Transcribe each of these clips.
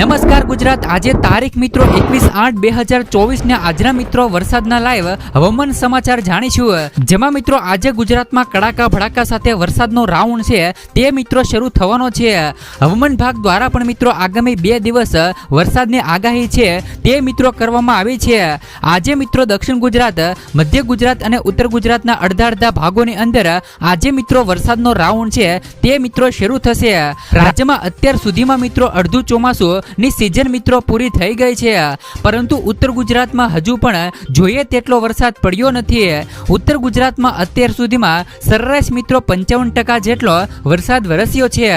નમસ્કાર ગુજરાત। આજે તારીખ મિત્રો 21/8/2024 ને આજના મિત્રો વરસાદના લાઈવ હવામાન સમાચાર જાણીશું। જેમાં મિત્રો આજે ગુજરાતમાં કડાકા ભડાકા સાથે વરસાદનો રાઉન્ડ છે તે મિત્રો શરૂ થવાનો છે। હવામાન વિભાગ દ્વારા પણ મિત્રો આગામી 2 દિવસ વરસાદની આગાહી છે તે મિત્રો કરવામાં આવી છે। આજે મિત્રો દક્ષિણ ગુજરાત, મધ્ય ગુજરાત અને ઉત્તર ગુજરાતના અડધા ભાગોની અંદર આજે મિત્રો વરસાદનો રાઉન્ડ છે તે મિત્રો શરૂ થશે। રાજ્યમાં અત્યાર સુધીમાં મિત્રો અડધું ચોમાસું ની સીઝન મિત્રો પૂરી થઈ ગઈ છે, પરંતુ ઉત્તર ગુજરાતમાં હજુ પણ જોઈએ તેટલો વરસાદ પડ્યો નથી। ઉત્તર ગુજરાતમાં અત્યાર સુધીમાં સરેરાશ મિત્રો 55% જેટલો વરસાદ વરસ્યો છે।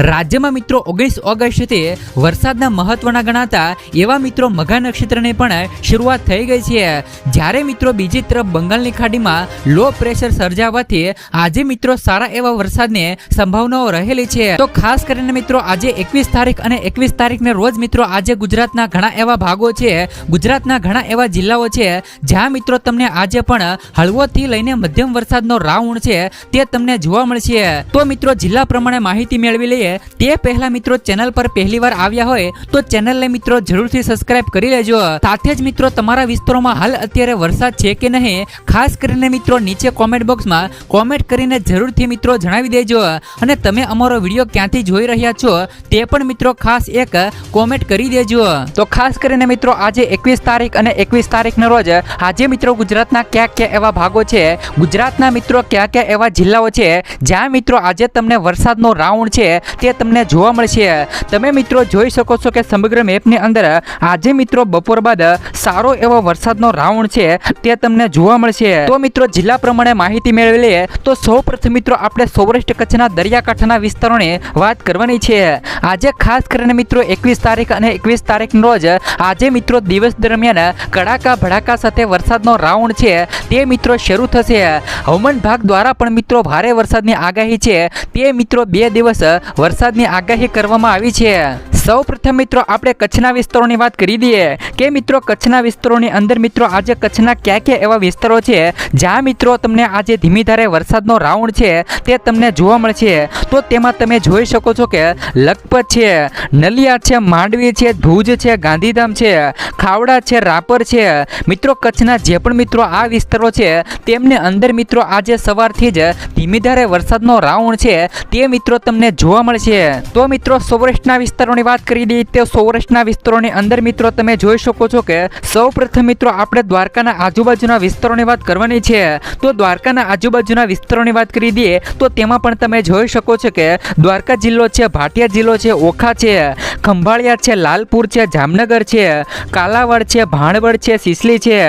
રાજ્યમાં મિત્રો 19 ઓગસ્ટથી વરસાદના મહત્વના ગણાતા એવા મિત્રો મઘા નક્ષત્રની પણ શરૂઆત થઈ ગઈ છે। જ્યારે મિત્રો બીજી તરફ બંગાળની ખાડીમાં લો પ્રેશર સર્જાવાથી આજે મિત્રો સારા એવા વરસાદની સંભાવનાઓ રહેલી છે। તો ખાસ કરીને મિત્રો આજે 21 તારીખ અને 21 તારીખને રોજ મિત્રો આજે ગુજરાતના ઘણા એવા ભાગો છે, ગુજરાતના ઘણા એવા જિલ્લાઓ છે જ્યાં મિત્રો તમને આજે પણ હળવોથી લઈને મધ્યમ વરસાદનો રાઉન્ડ છે તે તમને જોવા મળશે। તો મિત્રો જિલ્લા પ્રમાણે માહિતી મેળવી લઈએ તે પહેલા મિત્રો ચેનલ પર પહેલીવાર આવ્યા હોય તો ચેનલને મિત્રો જરૂરથી સબસ્ક્રાઇબ કરી લેજો। સાથે જ મિત્રો તમારા વિસ્તારોમાં હાલ અત્યારે વરસાદ છે કે નહીં ખાસ કરીને મિત્રો નીચે કોમેન્ટ બોક્સમાં કોમેન્ટ કરીને જરૂરથી મિત્રો જણાવી દેજો, અને તમે અમારો વિડીયો ક્યાંથી જોઈ રહ્યા છો તે પણ મિત્રો ખાસ એક કોમેન્ટ કરી દેજો। તો ખાસ કરીને મિત્રો આજે 21 તારીખ અને 21 તારીખના રોજ આજે મિત્રો ગુજરાતના કયા એવા ભાગો છે, ગુજરાતના મિત્રો કયા એવા જિલ્લાઓ છે જ્યાં મિત્રો આજે તમને વરસાદનો રાઉન્ડ છે તે તમને જોવા મળશે। તમે મિત્રો જોઈ શકો છો કે સમગ્ર મેપની અંદર આજે મિત્રો બપોર બાદ સારો એવો વરસાદનો રાઉન્ડ છે તે તમને જોવા મળશે। તો મિત્રો જિલ્લા પ્રમાણે માહિતી મેળવી લઈએ તો સૌપ્રથમ મિત્રો આપણે સૌરાષ્ટ્ર કચ્છના દરિયાકાંઠાના વિસ્તારોની વાત કરવાની છે। આજે ખાસ કરીને મિત્રો 21 તારીખ અને 21 તારીખના રોજ આજે મિત્રો દિવસ દરમિયાન કડાકા ભડાકા સાથે વરસાદનો રાઉન્ડ છે તે મિત્રો શરૂ થશે। હવામાન વિભાગ દ્વારા પણ મિત્રો ભારે વરસાદની આગાહી છે તે મિત્રો 2 દિવસ વરસાદની આગાહી કરવામાં આવી છે। સૌ પ્રથમ મિત્રો આપણે કચ્છના વિસ્તારોની વાત કરી દઈએ કે મિત્રો કચ્છના વિસ્તારોની અંદર મિત્રો આજે કચ્છના કયા એવા વિસ્તારો છે જ્યાં મિત્રો તમને આજે ધીમી ધારે વરસાદનો રાઉન્ડ છે તે તમને જોવા મળશે। તો તેમાં તમે જોઈ શકો છો કે લખપત છે, નલિયા છે, માંડવી છે, ભુજ છે, ગાંધીધામ છે, ખાવડા છે, રાપર છે। મિત્રો કચ્છના જે પણ મિત્રો આ વિસ્તારો છે તેમને અંદર મિત્રો આજે સવારથી જ ધીમી ધારે વરસાદનો રાઉન્ડ છે તે મિત્રો તમને જોવા મળશે। તો મિત્રો સૌરાષ્ટ્રના વિસ્તારોની વાત કરી દઈએ તો સૌરાષ્ટ્રના વિસ્તારોની અંદર મિત્રો તમે જોઈ શકો છો કે સૌ પ્રથમ મિત્રો આપણે દ્વારકાના આજુબાજુના વિસ્તારોની વાત કરવાની છે। તો દ્વારકાના આજુબાજુના વિસ્તારોની વાત કરી દઈએ તો તેમાં પણ તમે જોઈ શકો છો કે દ્વારકા જિલ્લો છે, ભાટિયા જિલ્લો છે, ઓખા છે, ખંભાળિયા છે, લાલપુર છે, જામનગર છે, કાલાવાડ છે, ભાણવડ છે, સિસલી છે।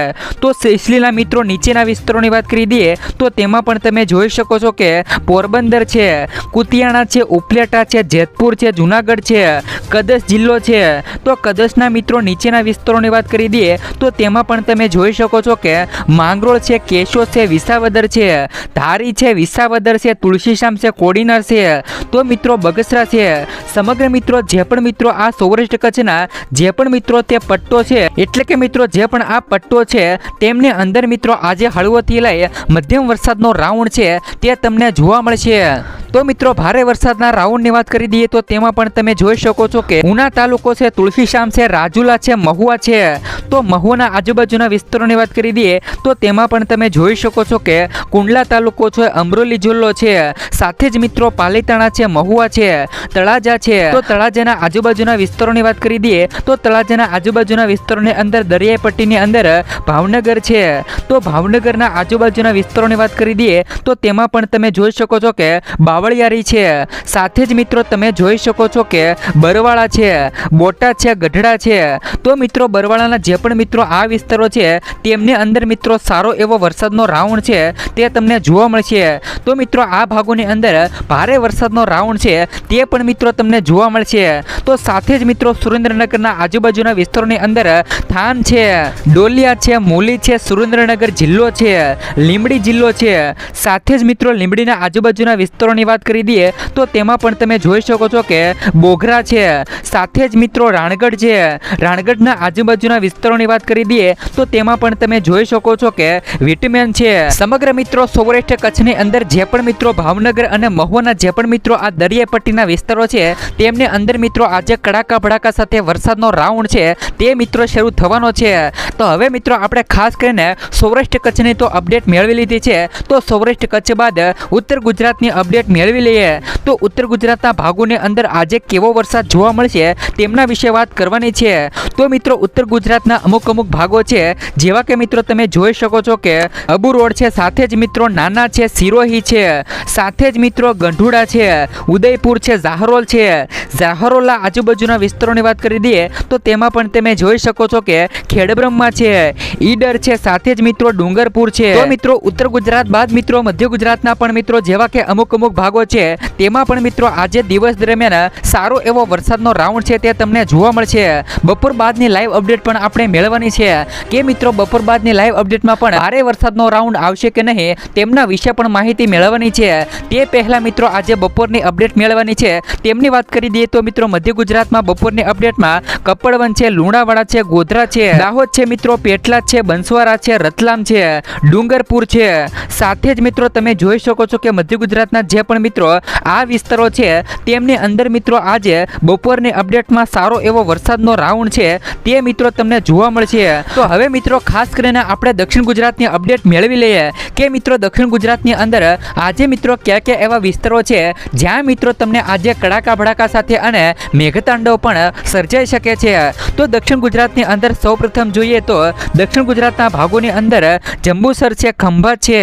તો સિસલીના મિત્રો નીચેના વિસ્તારોની વાત કરી દઈએ તો તેમાં પણ તમે જોઈ શકો છો કે પોરબંદર છે, કુતિયાણા છે, ઉપલેટા છે, જેતપુર છે, જુનાગઢ છે, કદસ જિલ્લો છે। તો કદસના મિત્રો નીચેના વિસ્તારોની વાત કરી દઈએ તો તેમાં પણ તમે જોઈ શકો છો કે માંગરોળ છે, કેશોદ છે, વિસાવદર છે, ધારી છે, વિસાવદર છે, તુલસીશામ છે, કોડીનાર છે, તો મિત્રો બગસરા છે। સમગ્ર મિત્રો જે પણ મિત્રો આ સૌરાષ્ટ્ર કચ્છના જે પણ મિત્રો તે પટ્ટો છે એટલે કે મિત્રો જે પણ આ પટ્ટો છે તેમની અંદર મિત્રો આજે હળવોથી લઈ મધ્યમ વરસાદનો રાઉન્ડ છે તે તમને જોવા મળશે। તો મિત્રો ભારે વરસાદના રાઉન્ડની વાત કરી દઈએ તો તેમાં પણ તમે જોઈ શકો છો કે ઉના તાલુકો છે, તુલસીશામ છે, રાજુલા છે, મહુવા છે। તો મહુવાના આજુબાજુના વિસ્તારોની વાત કરી દઈએ તો તેમાં પણ તમે જોઈ શકો છો કે કુંડલા તાલુકો છે, અમરોલી જિલ્લો છે, સાથે જ મિત્રો પાલીતાણા છે, મહુવા છે, તળાજા છે। તો તળાજાના આજુબાજુના વિસ્તારોની વાત કરી દઈએ તો તળાજાના આજુબાજુના વિસ્તારોની અંદર દરિયાઈ પટ્ટીની અંદર ભાવનગર છે। તો ભાવનગરના આજુબાજુના વિસ્તારોની વાત કરી દઈએ તો તેમાં પણ તમે જોઈ શકો છો કે બાવળિયારી છે, સાથે જ મિત્રો તમે જોઈ શકો છો કે બરવાળા છે, બોટાદ છે, ગઢડા છે। તો મિત્રો બરવાળાના જે પણ મિત્રો આ વિસ્તારો છે તેમની અંદર મિત્રો સારો એવો વરસાદનો રાઉન્ડ છે તે તમને જોવા મળશે। તો મિત્રો આ ભાગોની અંદર ભારે વરસાદનો રાઉન્ડ છે તે પણ મિત્રો તમને જોવા મળશે। તો સાથે જ મિત્રો સુરેન્દ્રનગરના આજુબાજુના વિસ્તારોની અંદર થાન છે, ડોલિયા છે, મૂલી છે, સુરેન્દ્રનગર જિલ્લો છે, લીંબડી જિલ્લો છે, સાથે જ મિત્રો લીંબડીના આજુબાજુના વિસ્તારોની વાત કરી દઈએ તો તેમાં પણ તમે જોઈ શકો છો કે બોઘરા છે, સાથે જ મિત્રો રાણગઢ છે, રાણગઢના આજુબાજુના વિસ્તારોની વાત કરી દઈએ તો તેમાં પણ તમે જોઈ શકો છો કે વિટમેન છે। સમગ્ર મિત્રો સૌરાષ્ટ્ર કચ્છની અંદર જે પણ મિત્રો ભાવનગર અને મહુવાના જે પણ મિત્રો આ દરિયાઈ પટ્ટીના વિસ્તારો છે તેમની અંદર મિત્રો આજે કડાકા કડાકા ભડાકા સાથે વરસાદનો રાઉન્ડ છે તે મિત્રો શરૂ થવાનો છે। તો હવે મિત્રો આપણે ખાસ કરીને સૌરાષ્ટ્ર કચ્છની તો અપડેટ મેળવી લીધી છે, તો સૌરાષ્ટ્ર કચ્છ બાદ ઉત્તર ગુજરાતની અપડેટ મેળવી લઈએ। તો ઉત્તર ગુજરાતના ભાગોની અંદર આજે કેવો વરસાદ જોવા મળશે તેમના વિશે વાત કરવાની છે। તો મિત્રો ઉત્તર ગુજરાતના અમુક ભાગો છે, જેવા કે મિત્રો તમે જોઈ શકો છો કે અબુ રોડ છે, સાથે જ મિત્રો નાના છે, સિરોહી છે, સાથે જ મિત્રો ગંઢુડા છે, ઉદયપુર છે, ઝાહરોલ છે, ઝાહરોલના આજુબાજુના વિસ્તારોની વાત કરી દઈએ તો તેમાં પણ તમે જોઈ શકો છો કે ખેડબ્રહ્મા છે, ઈડર છે, સાથે જ મિત્રો ડુંગરપુર છે। તો મિત્રો ઉત્તર ગુજરાત બાદ મિત્રો મધ્ય ગુજરાતના પણ મિત્રો જેવા કે અમુક ભાગો છે તેમાં પણ મિત્રો આજે દિવસ દરમિયાન સારો એવો વરસાદનો રાઉન્ડ છે તે તમને જોવા મળશે। બપોર બાદની લાઈવ અપડેટ પણ આપણે મેળવવાની છે કે મિત્રો બપોર બાદની લાઈવ અપડેટમાં પણ ભારે વરસાદનો રાઉન્ડ આવશે કે નહીં તેમના વિશે પણ માહિતી મેળવવાની છે। તે પહેલા મિત્રો આજે બપોરની અપડેટ મેળવવાની છે તેમની વાત કરી દઈએ તો મિત્રો મધ્ય ગુજરાતમાં બપોરની અપડેટમાં કપડવન છે, લુણાવાડા છે, ગોધરા છે, દાહોદ છે, મિત્રો પેટલાદ છે, બંસવારા છે, રતલામ છે, ડુંગરપુર છે, સાથે જ મિત્રો તમે જોઈ શકો છો કે મધ્ય ગુજરાતના જે પણ મિત્રો આ વિસ્તારો છે તેમની અંદર મિત્રો આજે બપોરની અપડેટમાં સારો એવો વરસાદનો રાઉન્ડ છે તે મિત્રો તમને જોવા મળશે। તો હવે મિત્રો ખાસ કરીને આપણે દક્ષિણ ગુજરાતની અપડેટ મેળવી લઈએ કે મિત્રો દક્ષિણ ગુજરાતની અંદર આજે મિત્રો કયા એવા વિસ્તારો છે જ્યાં મિત્રો તમને આજે કડાકા ભડાકા સાથે અને મેઘતાંડવ પણ સર્જાઈ શકે છે। તો દક્ષિણ ગુજરાતની અંદર સૌપ્રથમ જોઈએ તો દક્ષિણ ગુજરાતના ભાગોની અંદર જંબુસર છે, ખંભાત છે,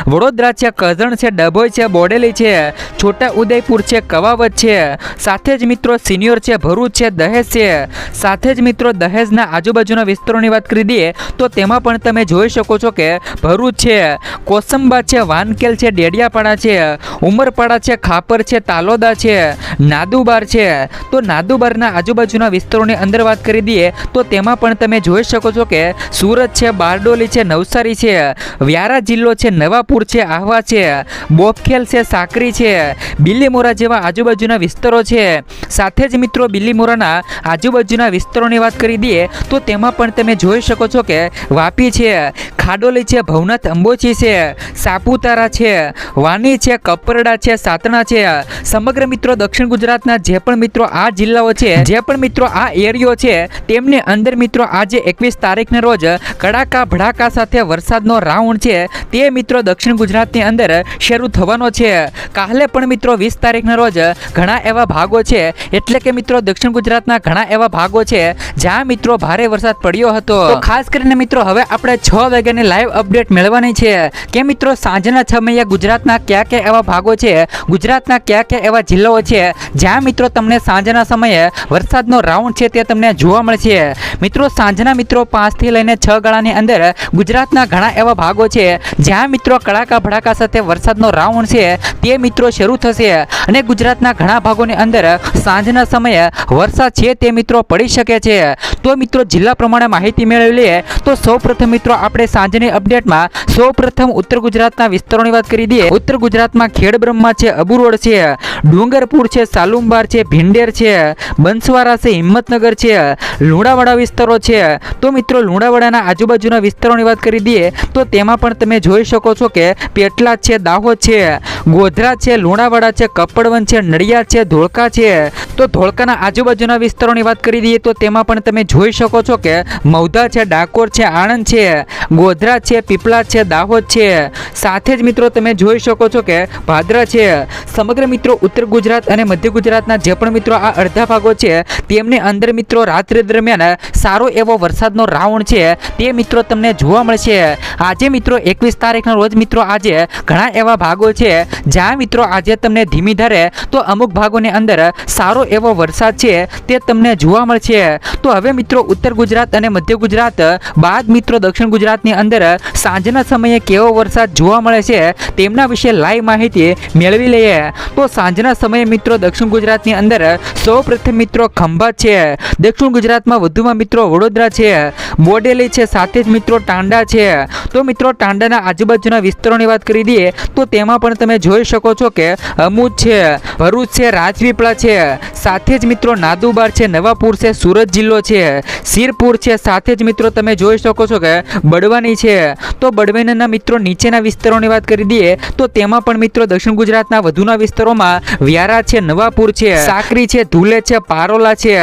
વડોદરા છે, કરજણ છે, ડભોઈ છે, બોડેલી છે, છોટા ઉદેપુર છે, કવાવત છે, સાથે જ મિત્રો સિનિયોર છે, ભરૂચ છે, દહેજ છે, સાથે જ મિત્રો દહેજના આજુબાજુના વિસ્તારોની વાત કરી દઈએ તો તેમાં પણ તમે જોઈ શકો છો કે ભરૂચ છે, કોસંબા છે, વાનકેલ છે, ડેડિયાપાડા છે, ઉમરપાડા છે, ખાપર છે, તાલોદા છે, નાદુબાર છે। તો નાદુબારના આજુબાજુના વિસ્તારોની અંદર વાત કરી દઈએ તો તેમાં પણ તમે જોઈ શકો છો કે સુરત છે, બારડોલી છે, નવસારી છે, વ્યારા જિલ્લો છે, નવાપુર છે, આહવા છે, બોપખેલ છે, સાકરી છે, બિલીમોરા જેવા આજુબાજુના વિસ્તારો છે। સાથે જ મિત્રો બિલીમોરાના આજુબાજુના વિસ્તારોની વાત કરી દઈએ તો તેમાં પણ તમે જોઈ શકો છો કે વાપી છે, ખાડોલી છે, ભવનાથ અંબોચી છે, સાપુતારા છે, વાની છે, કપરડા છે, સાતણા છે। સમગ્ર મિત્રો દક્ષિણ ગુજરાતના જે પણ મિત્રો આ જિલ્લાઓ છે, જે પણ મિત્રો આ એરિયો છે તેમની અંદર મિત્રો આજે 21 તારીખને રોજ કડાકા ભડાકા સાથે વરસાદનો રાઉન્ડ છે તે મિત્રો દક્ષિણ ગુજરાતની અંદર શરૂ થવાનો છે। કાલે પણ મિત્રો 20 તારીખના રોજ ઘણા એવા ભાગો છે, એટલે કે મિત્રો દક્ષિણ ગુજરાતના ઘણા એવા ભાગો છે જ્યાં મિત્રો ભારે વરસાદ પડ્યો હતો। તો ખાસ કરીને મિત્રો હવે આપણે 6 વાગ્યાની લાઈવ અપડેટ મેળવવાની છે કે મિત્રો સાંજના સમયે ગુજરાતના કયા એવા ભાગો છે, ગુજરાતના કયા એવા જિલ્લાઓ છે જ્યાં મિત્રો તમને સાંજના સમયે વરસાદનો રાઉન્ડ છે તે તમને જોવા મળશે। મિત્રો સાંજના મિત્રો 5 થી લઈને 6 ગાળાની અંદર ગુજરાતના ઘણા એવા ભાગો છે જ્યાં મિત્રો કડાકા ભડાકા સાથે વરસાદનો રાઉન્ડ છે તે મિત્રો શરૂ થશે અને ગુજરાતના ઘણા ભાગોની અંદર સાંજના સમયે વરસાદ છે તે મિત્રો પડી શકે છે। તો મિત્રો જિલ્લા પ્રમાણે માહિતી મેળવી લઈએ તો સૌપ્રથમ મિત્રો આપણે સાંજની અપડેટમાં સૌપ્રથમ ઉત્તર ગુજરાતના વિસ્તારોની વાત કરી દઈએ। ઉત્તર ગુજરાતમાં ખેડબ્રહ્મા છે, અબુ રોડ છે, ડુંગરપુર છે, સાલુંબાર છે, ભીંડેર છે, બંસવારા છે, હિંમતનગર છે, લુણાવાડા વિસ્તારો છે। તો મિત્રો લુણાવાડાના આજુબાજુના વિસ્તારોની વાત કરી દઈએ તો તેમાં પણ તમે જોઈ શકો છો કે પેટલાદ છે, દાહોદ છે, ગોધરા છે, લુણાવાડા છે, કપડવન છે, નડિયાદ છે, ધોળકા છે। તો ધોળકાના આજુબાજુના વિસ્તારોની વાત કરી દઈએ તો તેમાં પણ તમે જોઈ શકો છો કે મૌધા છે, ડાકોર છે, આણંદ છે, ગોધરા છે, પીપળાદ છે, દાહોદ છે, સાથે જ મિત્રો તમે જોઈ શકો છો કે ભાદરા છે। સમગ્ર મિત્રો ઉત્તર ગુજરાત અને મધ્ય ગુજરાતના જે પણ મિત્રો આ અડધા ભાગો છે તેમની અંદર મિત્રો રાત્રિ દરમિયાન સારો એવો વરસાદનો રાઉન્ડ છે તે મિત્રો તમને જોવા મળશે। આજે મિત્રો 21 તારીખના રોજ મિત્રો આજે ઘણા એવા ભાગો છે જ્યાં મિત્રો આજે તમને ધીમી ધારે તો અમુક ભાગોની અંદર સારો એવો વરસાદ છે તે તમને જોવા મળશે। તો હવે મિત્રો ઉત્તર ગુજરાત અને મધ્ય ગુજરાત બાદ મિત્રો દક્ષિણ ગુજરાતની અંદર સાંજના સમયે કેવો વરસાદ જોવા મળે છે તેમના વિશે લાઈવ માહિતી મેળવી લઈએ। તો સાંજના સમયે મિત્રો દક્ષિણ ગુજરાતની અંદર સૌપ્રથમ મિત્રો ખંભાત છે, દક્ષિણ ગુજરાતમાં વધુમાં મિત્રો વડોદરા છે, બોડેલી છે, સાથે જ મિત્રો ટાંડા છે। તો મિત્રો ટાંડાના આજુબાજુના વિસ્તારોની વાત કરી દઈએ તો તેમાં પણ તમે જોઈ શકો છો કે અમુદ છે, ભરૂચ છે, રાજપીપળા છે, સાથે જ મિત્રો નાદુબાર છે, નવાપુર છે, સુરત જિલ્લો છે, સિરપુર છે, સાથે જ મિત્રો તમે જોઈ શકો છો કે બડવાની છે। તો બડવાનીના મિત્રો નીચેના વિસ્તારોની વાત કરી દઈએ તો તેમાં પણ મિત્રો દક્ષિણ ગુજરાતના વધુના વિસ્તારોમાં વ્યારા છે, નવાપુર છે, સાકરી છે, ધુલે છે, પારોલા છે,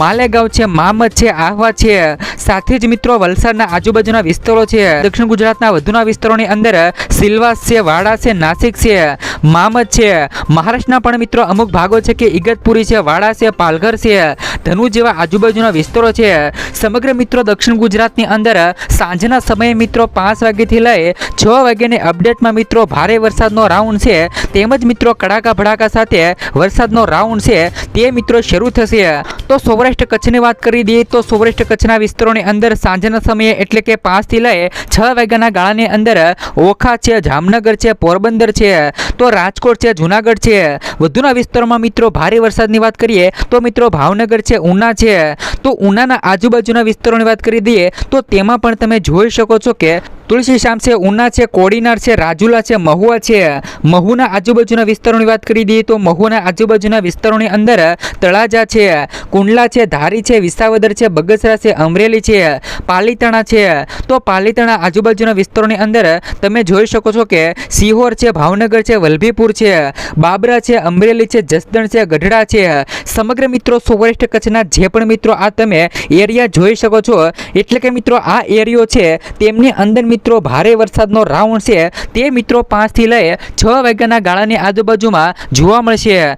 માલેગાંવ છે, મામદ છે, આહવા છે, સાથે જ મિત્રો વલસાડના આજુબાજુના વિસ્તારો છે. દક્ષિણ ગુજરાતના વધુના વિસ્તારોની અંદર સિલવાસ છે, વાડા છે, નાસિક છે, મામદ છે. મહારાષ્ટ્રના પણ મિત્રો અમુક ભાગો છે કે ઇગતપુરી છે, વાડા છે, પાલઘર છે, ધનુ જેવા આજુબાજુના વિસ્તારો છે. સમગ્ર મિત્રો દક્ષિણ ગુજરાતની અંદર સાંજના સમયે મિત્રો 5 વાગ્યાથી લઈ 6 વાગ્યાની અપડેટમાં મિત્રો ભારે વરસાદનો રાઉન્ડ છે, તેમજ મિત્રો કડાકા ભડાકા સાથે વરસાદનો રાઉન્ડ છે તે મિત્રો શરૂ થશે. તો સૌરાષ્ટ્ર કચ્છની વાત કરી દઈએ તો સૌરાષ્ટ્ર કચ્છના વિસ્તારોની અંદર સાંજના સમયે એટલે કે 5 થી લઈ 6 વાગ્યાના ગાળાની અંદર ઓખા છે, જામનગર છે, પોરબંદર છે, તો રાજકોટ છે, જુનાગઢ છે. વધુના વિસ્તારોમાં મિત્રો ભારે વરસાદની વાત કરીએ તો મિત્રો ભાવનગર છે, ઉના છે. તો ઉનાના આજુબાજુના વિસ્તારોની વાત કરી દઈએ તો તેમાં પણ તમે જોઈ શકો છો કે તુલસીશ્યામ છે, ઉના છે, કોડીનાર છે, રાજુલા છે, મહુવા છે. મહુના આજુબાજુના વિસ્તારોની વાત કરી દઈએ તો મહુના આજુબાજુના વિસ્તારોની અંદર તળાજા છે, કુંડલા છે, ધારી છે, વિસાવદર છે, બગસરા છે, અમરેલી છે, પાલીતાણા છે. તો પાલીતાણા આજુબાજુના વિસ્તારોની અંદર તમે જોઈ શકો છો કે સિહોર છે, ભાવનગર છે, વલભીપુર છે, બાબરા છે, અમરેલી છે, જસદણ છે, ગઢડા છે. સમગ્ર મિત્રો સૌરાષ્ટ્ર કચ્છના જે પણ મિત્રો આ તમે એરિયા જોઈ શકો છો એટલે કે મિત્રો આ એરિયો છે તેમની અંદર મિત્રો ભારે વરસાદનો રાઉન્ડ છે તે મિત્રો 5 થી લઈ 6 વાગ્યાના ગાળાની આજુબાજુમાં જોવા મળશે.